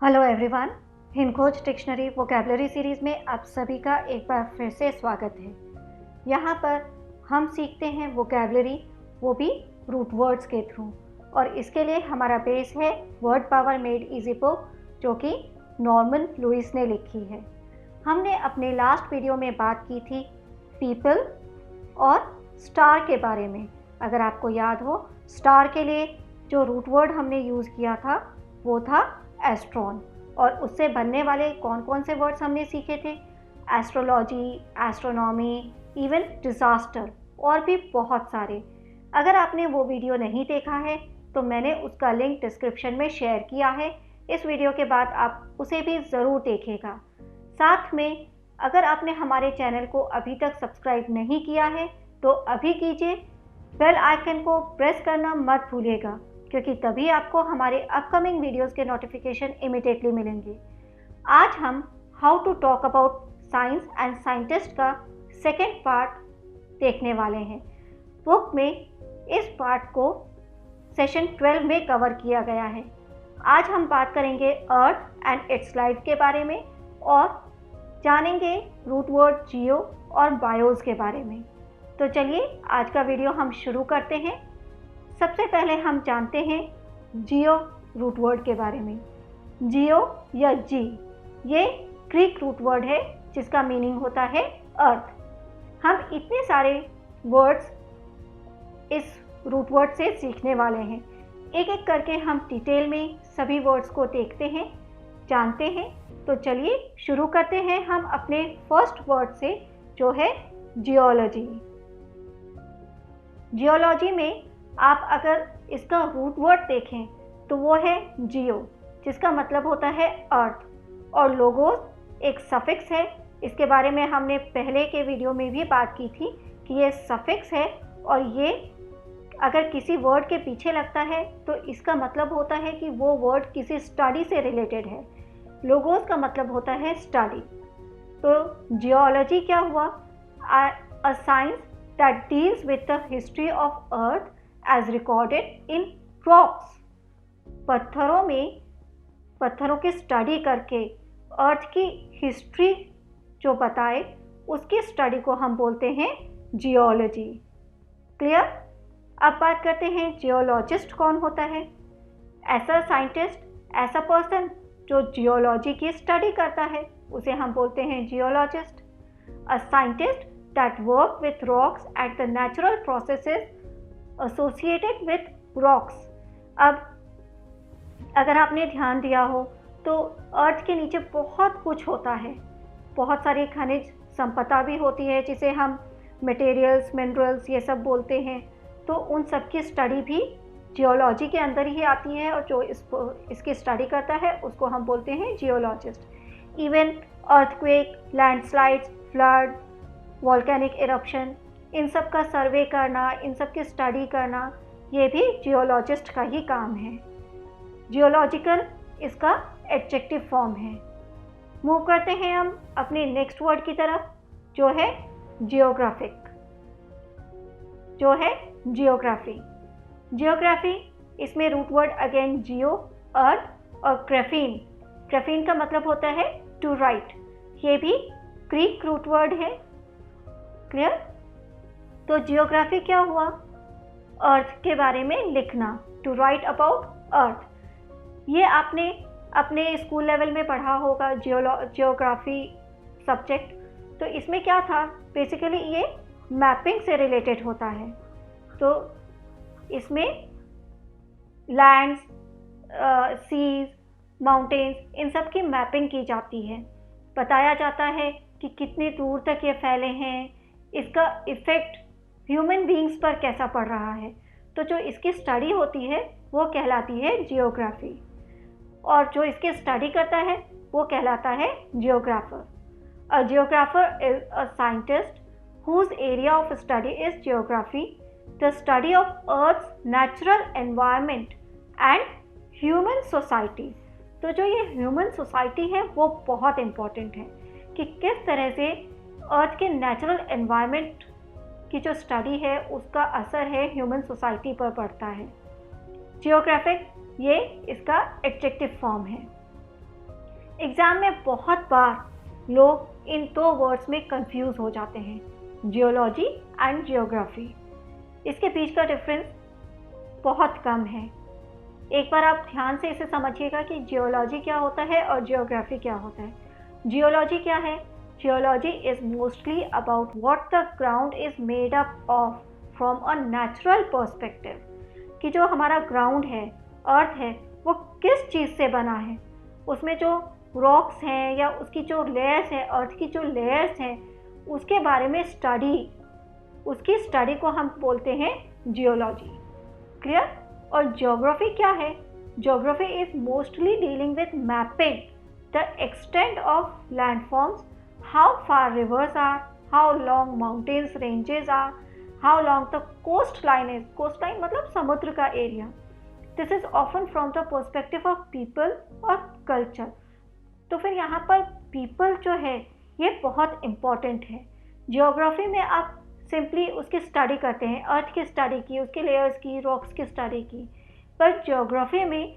Hello everyone, Hindkhoj dictionary vocabulary series में आप सभी का एक बार फिर से स्वागत है। यहाँ पर हम सीखते हैं वोकैबुलरी, वो भी रूट वर्ड्स के थ्रू। और इसके लिए हमारा बेस है word power made easy book, जो कि नॉर्मन लुइस ने लिखी है। हमने अपने लास्ट वीडियो में बात की थी पीपल और स्टार के बारे में। अगर आपको याद हो, स्टार के लिए जो रूट वर्ड हमने यूज़ किया था वो था एस्ट्रॉन, और उससे बनने वाले कौन कौन से वर्ड्स हमने सीखे थे? एस्ट्रोलॉजी, एस्ट्रोनॉमी, इवन डिज़ास्टर और भी बहुत सारे। अगर आपने वो वीडियो नहीं देखा है तो मैंने उसका लिंक डिस्क्रिप्शन में शेयर किया है। इस वीडियो के बाद आप उसे भी ज़रूर देखिएगा। साथ में अगर आपने हमारे चैनल को अभी तक सब्सक्राइब नहीं किया है तो अभी कीजिए। बेल आइकन को प्रेस करना मत भूलिएगा, क्योंकि तभी आपको हमारे अपकमिंग वीडियोस के नोटिफिकेशन इमीडिएटली मिलेंगे। आज हम how to talk about science and scientist का सेकेंड पार्ट देखने वाले हैं। बुक में इस पार्ट को सेशन 12 में कवर किया गया है। आज हम बात करेंगे अर्थ एंड इट्स लाइफ के बारे में और जानेंगे रूट वर्ड जियो और बायोस के बारे में। तो चलिए आज का वीडियो हम शुरू करते हैं। सबसे पहले हम जानते हैं जियो रूट वर्ड के बारे में। जियो या जी, ये ग्रीक रूट वर्ड है जिसका मीनिंग होता है अर्थ। हम इतने सारे वर्ड्स इस रूट वर्ड से सीखने वाले हैं। एक एक करके हम डिटेल में सभी वर्ड्स को देखते हैं, जानते हैं। तो चलिए शुरू करते हैं हम अपने फर्स्ट वर्ड से, जो है जियोलॉजी। जियोलॉजी में आप अगर इसका रूट वर्ड देखें तो वो है जियो, जिसका मतलब होता है अर्थ, और लोगोस एक सफिक्स है। इसके बारे में हमने पहले के वीडियो में भी बात की थी कि ये सफिक्स है, और ये अगर किसी वर्ड के पीछे लगता है तो इसका मतलब होता है कि वो वर्ड किसी स्टडी से रिलेटेड है। लोगोस का मतलब होता है स्टडी। तो जियोलॉजी क्या हुआ? A science that deals with the history of earth as recorded in rocks। पत्थरों की स्टडी करके अर्थ की हिस्ट्री जो बताए, उसकी स्टडी को हम बोलते हैं जियोलॉजी। क्लियर? अब बात करते हैं जियोलॉजिस्ट कौन होता है। ऐसा साइंटिस्ट, ऐसा पर्सन जो जियोलॉजी की स्टडी करता है, उसे हम बोलते हैं geologist. A scientist that work with rocks at the natural processes associated with rocks. अब अगर आपने ध्यान दिया हो तो अर्थ के नीचे बहुत कुछ होता है, बहुत सारी खनिज संपदा भी होती है जिसे हम मटेरियल्स, मिनरल्स ये सब बोलते हैं। तो उन सब की स्टडी भी जियोलॉजी के अंदर ही आती है, और जो इसकी स्टडी करता है उसको हम बोलते हैं geologist. Even earthquake, landslides, flood, volcanic eruption, इन सब का सर्वे करना, इन सब की स्टडी करना, ये भी जियोलॉजिस्ट का ही काम है। जियोलॉजिकल इसका एडजेक्टिव फॉर्म है। मूव करते हैं हम अपने नेक्स्ट वर्ड की तरफ, जो है जियोग्राफिक, जो है जियोग्राफी। जियोग्राफी, इसमें रूट वर्ड अगेन जियो, अर्थ और ग्राफीन। ग्राफीन का मतलब होता है टू राइट। ये भी ग्रीक रूट वर्ड है। क्लियर? तो जियोग्राफी क्या हुआ? अर्थ के बारे में लिखना, टू राइट अबाउट अर्थ। ये आपने अपने स्कूल लेवल में पढ़ा होगा जियोग्राफी सब्जेक्ट। तो इसमें क्या था? बेसिकली ये मैपिंग से रिलेटेड होता है। तो इसमें लैंड्स, सीज, माउंटेन्स, इन सब की मैपिंग की जाती है। बताया जाता है कि कितनी दूर तक ये फैले हैं, इसका इफ़ेक्ट ह्यूमन बींग्स पर कैसा पड़ रहा है। तो जो इसकी स्टडी होती है वो कहलाती है जियोग्राफी, और जो इसकी स्टडी करता है वो कहलाता है geographer. A geographer is a scientist whose area of study is geography, the study of Earth's natural environment and human society। तो जो ये ह्यूमन सोसाइटी है वो बहुत इम्पॉर्टेंट है कि किस तरह से अर्थ के नेचुरल एनवायरनमेंट की जो स्टडी है उसका असर है ह्यूमन सोसाइटी पर पड़ता है। जियोग्राफिक, ये इसका एडजेक्टिव फॉर्म है। एग्ज़ाम में बहुत बार लोग इन दो वर्ड्स में कंफ्यूज हो जाते हैं, जियोलॉजी एंड जियोग्राफी। इसके बीच का डिफरेंस बहुत कम है। एक बार आप ध्यान से इसे समझिएगा कि जियोलॉजी क्या होता है और जियोग्राफी क्या होता है। जियोलॉजी क्या है? Geology is mostly about what the ground is made up of from a natural perspective, कि जो हमारा ग्राउंड है, अर्थ है, वो किस चीज़ से बना है। उसमें जो रॉक्स हैं या उसकी जो लेयर्स है, अर्थ की जो लेयर्स हैं, उसके बारे में उसकी स्टडी को हम बोलते हैं जियोलॉजी। क्लियर? और ज्योग्राफी क्या है? Geography is mostly dealing with mapping the extent of landforms, how far rivers are, how long mountains ranges are, how long the coast line is. Coast line मतलब समुद्र का area. This is often from the perspective of people और culture. तो फिर यहाँ पर people जो है ये बहुत इम्पॉर्टेंट है। जियोग्राफी में आप सिंपली उसकी स्टडी करते हैं, अर्थ की स्टडी की, उसके लेयर्स की, रॉक्स की स्टडी की। पर जियोग्राफी में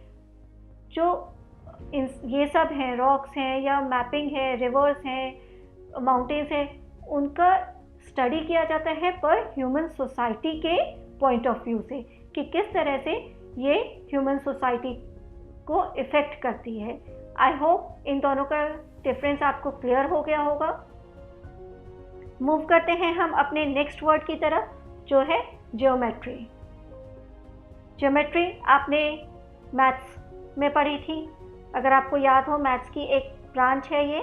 जो ये सब हैं, रॉक्स हैं या मैपिंग है, रिवर्स हैं, माउंटेन्स हैं, उनका स्टडी किया जाता है पर ह्यूमन सोसाइटी के पॉइंट ऑफ व्यू से, कि किस तरह से ये ह्यूमन सोसाइटी को इफ़ेक्ट करती है। आई होप इन दोनों का डिफरेंस आपको क्लियर हो गया होगा। मूव करते हैं हम अपने नेक्स्ट वर्ड की तरफ, जो है ज्योमेट्री। ज्योमेट्री आपने मैथ्स में पढ़ी थी। अगर आपको याद हो, मैथ्स की एक ब्रांच है ये।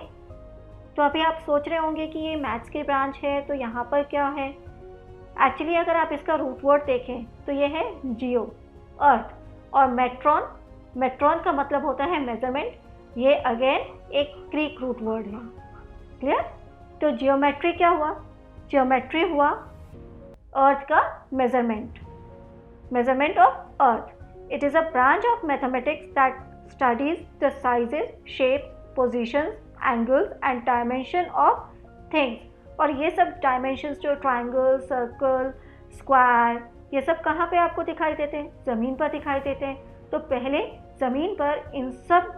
तो अभी आप सोच रहे होंगे कि ये मैथ्स की ब्रांच है तो यहाँ पर क्या है। एक्चुअली अगर आप इसका रूट वर्ड देखें तो ये है जियो, अर्थ, और मेट्रॉन। मेट्रॉन का मतलब होता है मेजरमेंट। ये अगेन एक ग्रीक रूट वर्ड है। क्लियर? तो जियोमेट्री क्या हुआ? जियोमेट्री हुआ अर्थ का measurement, measurement of earth. It is a branch of mathematics that studies the sizes, shape, positions, angles and dimension of things. और ये सब डायमेंशंस जो ट्राइंगल, सर्कल, स्क्वायर, ये सब कहाँ पे आपको दिखाई देते हैं? ज़मीन पर दिखाई देते हैं। तो पहले ज़मीन पर इन सब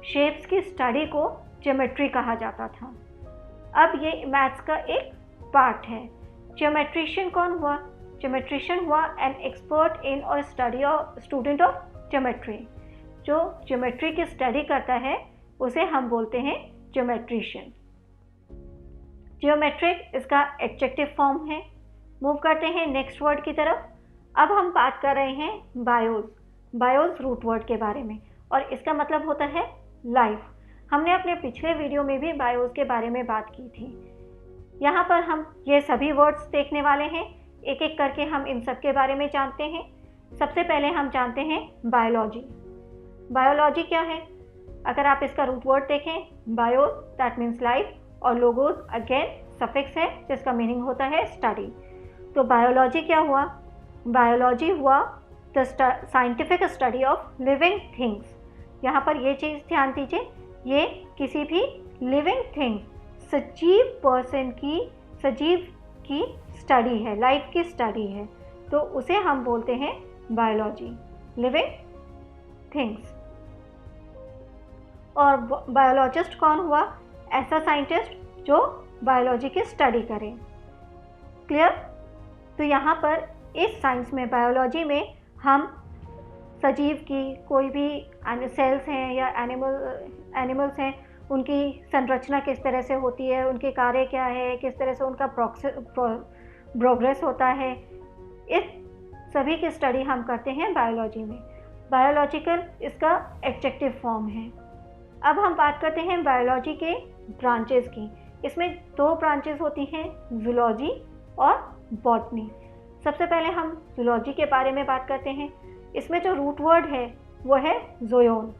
शेप्स की स्टडी को ज्योमेट्री कहा जाता था। अब ये मैथ्स का एक पार्ट है। ज्योमेट्रिशियन कौन हुआ? ज्योमेट्रिशियन हुआ एन एक्सपर्ट इन और study of student of geometry. जो ज्योमेट्री की स्टडी करता है उसे हम बोलते हैं ज्योमेट्रिशियन। ज्योमेट्रिक इसका एडजेक्टिव फॉर्म है। मूव करते हैं नेक्स्ट वर्ड की तरफ। अब हम बात कर रहे हैं बायोस। बायोस रूट वर्ड के बारे में, और इसका मतलब होता है लाइफ। हमने अपने पिछले वीडियो में भी बायोस के बारे में बात की थी। यहाँ पर हम ये सभी वर्ड्स देखने वाले हैं, एक एक करके हम इन सब के बारे में जानते हैं। सबसे पहले हम जानते हैं बायोलॉजी। बायोलॉजी क्या है? अगर आप इसका रूट वर्ड देखें, बायोस दैट मीन्स लाइफ, और लोगोस अगेन सफिक्स है जिसका मीनिंग होता है स्टडी। तो बायोलॉजी क्या हुआ? बायोलॉजी हुआ the scientific study of living things. यहाँ पर ये चीज़ ध्यान दीजिए, ये किसी भी लिविंग थिंग, सजीव पर्सन की, सजीव की स्टडी है, लाइफ की स्टडी है। तो उसे हम बोलते हैं बायोलॉजी, लिविंग थिंग्स। और बायोलॉजिस्ट कौन हुआ? ऐसा साइंटिस्ट जो बायोलॉजी की स्टडी करे। क्लियर? तो यहाँ पर इस साइंस में, बायोलॉजी में, हम सजीव की कोई भी सेल्स हैं या एनिमल्स हैं, उनकी संरचना किस तरह से होती है, उनके कार्य क्या है, किस तरह से उनका प्रोग्रेस होता है, इस सभी की स्टडी हम करते हैं बायोलॉजी में। बायोलॉजिकल इसका एडजेक्टिव फॉर्म है। अब हम बात करते हैं बायोलॉजी के ब्रांचेस की। इसमें दो ब्रांचेस होती हैं, जूलॉजी और बॉटनी। सबसे पहले हम जूलॉजी के बारे में बात करते हैं। इसमें जो रूट वर्ड है वो है ज़ोयोन।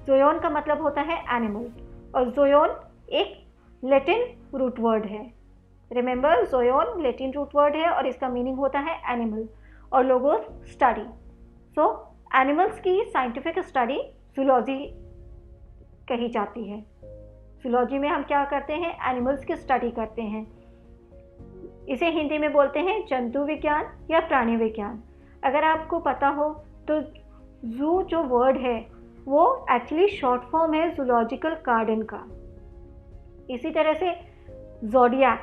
ज़ोयोन का मतलब होता है एनिमल, और ज़ोयोन एक लैटिन रूट वर्ड है। रिमेंबर, ज़ोयोन लैटिन रूट वर्ड है और इसका मीनिंग होता है एनिमल, और लोगोस स्टडी। सो एनिमल्स की साइंटिफिक स्टडी जूलॉजी कही जाती है। जूलॉजी में हम क्या करते हैं? एनिमल्स की स्टडी करते हैं। इसे हिंदी में बोलते हैं जंतु विज्ञान या प्राणी विज्ञान। अगर आपको पता हो तो जू जो वर्ड है वो एक्चुअली शॉर्ट फॉर्म है जूलॉजिकल गार्डन का। इसी तरह से ज़ोडिएक,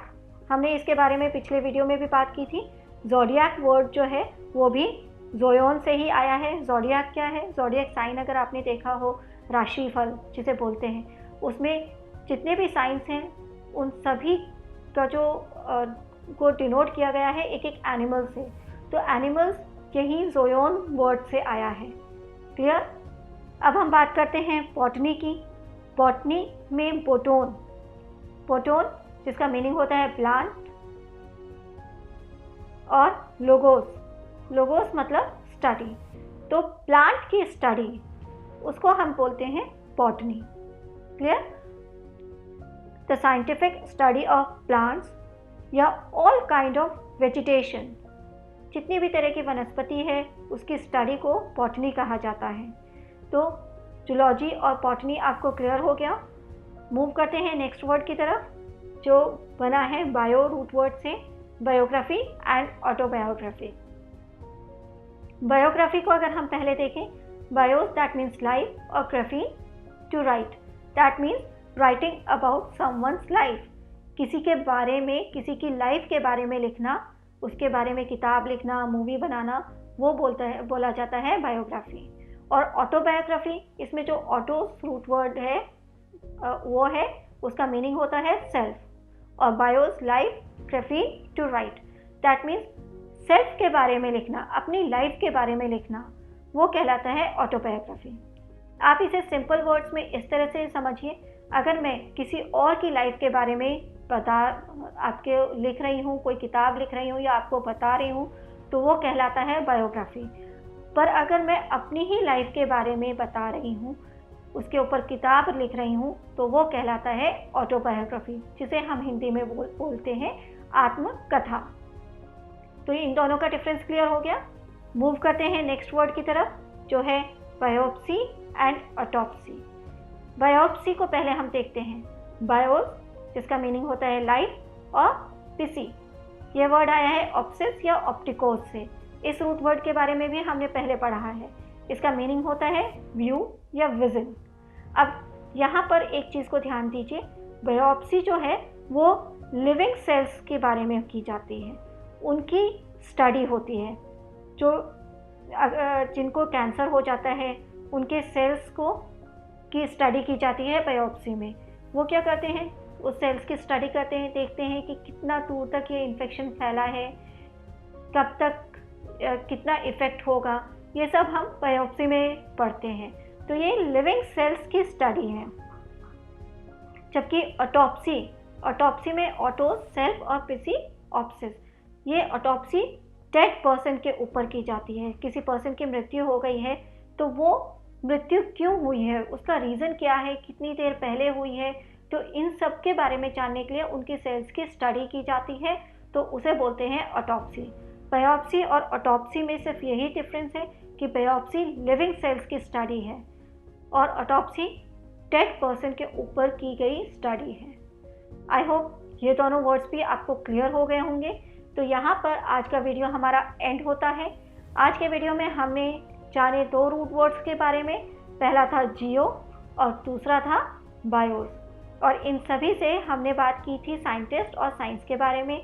हमने इसके बारे में पिछले वीडियो में भी बात की थी। ज़ोडिएक वर्ड जो है वो भी ज़ोयोन से ही आया है। ज़ोडिएक क्या है? ज़ोडिएक साइन अगर आपने देखा हो, राशिफल जिसे बोलते हैं, उसमें जितने भी साइंस हैं उन सभी का जो को डिनोट किया गया है एक एक एनिमल से। तो एनिमल्स यही ज़ोयोन वर्ड से आया है। क्लियर? अब हम बात करते हैं बॉटनी की। बॉटनी में बोटोन, बोटोन जिसका मीनिंग होता है प्लांट, और लोगोस, लोगोस मतलब स्टडी। तो प्लांट की स्टडी उसको हम बोलते हैं botany. Clear? The scientific study of plants या ऑल काइंड ऑफ वेजिटेशन, जितनी भी तरह की वनस्पति है उसकी स्टडी को बॉटनी कहा जाता है। तो जूलॉजी और बॉटनी आपको क्लियर हो गया। मूव करते हैं नेक्स्ट वर्ड की तरफ जो बना है बायो रूट वर्ड से, बायोग्राफी एंड ऑटोबायोग्राफी। बायोग्राफी को अगर हम पहले देखें, बायोस दैट मीन्स लाइफ और graphy to write, that means writing about someone's life. किसी के बारे में, किसी की लाइफ के बारे में लिखना, उसके बारे में किताब लिखना, मूवी बनाना, वो बोला जाता है बायोग्राफी। और ऑटोबायोग्राफी, इसमें जो ऑटो रूट वर्ड है वो है, उसका मीनिंग होता है सेल्फ, और bios life, graphy to write, that means self के बारे में लिखना, अपनी लाइफ के बारे में लिखना, वो कहलाता है ऑटोबायोग्राफी। आप इसे सिंपल वर्ड्स में इस तरह से समझिए, अगर मैं किसी और की लाइफ के बारे में आपके लिख रही हूँ, कोई किताब लिख रही हूँ या आपको बता रही हूँ, तो वो कहलाता है बायोग्राफी। पर अगर मैं अपनी ही लाइफ के बारे में बता रही हूँ, उसके ऊपर किताब लिख रही हूँ, तो वो कहलाता है ऑटोबायोग्राफी, जिसे हम हिंदी में बोलते हैं आत्मकथा। तो इन दोनों का डिफरेंस क्लियर हो गया। मूव करते हैं नेक्स्ट वर्ड की तरफ जो है बायोप्सी एंड ऑटोप्सी। बायोप्सी को पहले हम देखते हैं। बायोस जिसका मीनिंग होता है लाइफ, और पिसी ये वर्ड आया है ऑप्सिस या ऑप्टिकोस से। इस रूट वर्ड के बारे में भी हमने पहले पढ़ा है। इसका मीनिंग होता है व्यू या विजन। अब यहाँ पर एक चीज़ को ध्यान दीजिए, बायोप्सी जो है वो लिविंग सेल्स के बारे में की जाती है, उनकी स्टडी होती है। जो जिनको कैंसर हो जाता है उनके सेल्स को की स्टडी की जाती है बायोप्सी में। वो क्या करते हैं, उस सेल्स की स्टडी करते हैं, देखते हैं कि कितना दूर तक ये इन्फेक्शन फैला है, कब तक कितना इफ़ेक्ट होगा, ये सब हम बायोप्सी में पढ़ते हैं। तो ये लिविंग सेल्स की स्टडी है। जबकि ऑटोप्सी में ऑटो सेल्फ और पिसी ऑप्सिस, ये ऑटोप्सी डेड पर्सन के ऊपर की जाती है। किसी पर्सन की मृत्यु हो गई है तो वो मृत्यु क्यों हुई है, उसका रीज़न क्या है, कितनी देर पहले हुई है, तो इन सब के बारे में जानने के लिए उनकी सेल्स की स्टडी की जाती है, तो उसे बोलते हैं ऑटोप्सी। बायोप्सी और ऑटोप्सी में सिर्फ यही डिफरेंस है कि बायोप्सी लिविंग सेल्स की स्टडी है और ऑटोप्सी डेड पर्सन के ऊपर की गई स्टडी है। आई होप ये दोनों वर्ड्स भी आपको क्लियर हो गए होंगे। तो यहाँ पर आज का वीडियो हमारा एंड होता है। आज के वीडियो में हमने जाने 2 रूट वर्ड्स के बारे में, पहला था जियो और दूसरा था बायोस, और इन सभी से हमने बात की थी साइंटिस्ट और साइंस के बारे में।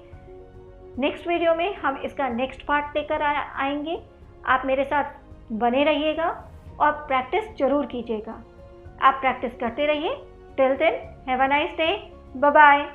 नेक्स्ट वीडियो में हम इसका नेक्स्ट पार्ट लेकर आएंगे। आप मेरे साथ बने रहिएगा और प्रैक्टिस जरूर कीजिएगा। आप प्रैक्टिस करते रहिए। Till then have a nice day, bye bye.